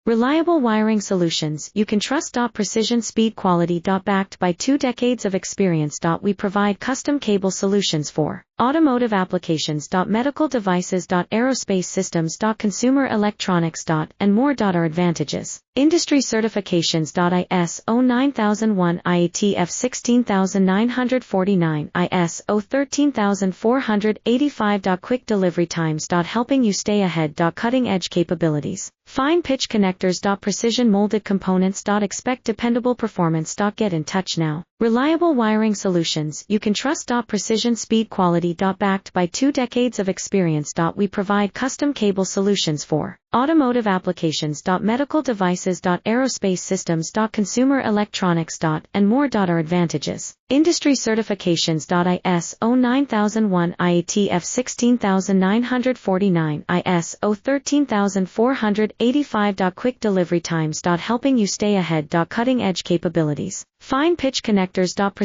Reliable wiring solutions you can trust. Precision speed quality. Backed by 2 decades of experience. We provide custom cable solutions for automotive applications. Medical devices. Aerospace systems. Consumer electronics. And more. Our advantages. Industry certifications. ISO 9001, IATF 16949, ISO 13485. Quick delivery times. Helping you stay ahead. Cutting edge capabilities. Fine pitch connectors. Precision molded components. Expect dependable performance. Get in touch now. Reliable wiring solutions you can trust. Precision speed quality. Backed by 2 decades of experience. We provide custom cable solutions for automotive applications. Medical devices. Aerospace systems. Consumer electronics. And more. Our advantages. Industry certifications. ISO 9001, IATF 16949, ISO 13485. Quick delivery times. Helping you stay ahead. Cutting edge capabilities. Fine pitch connectors. Precision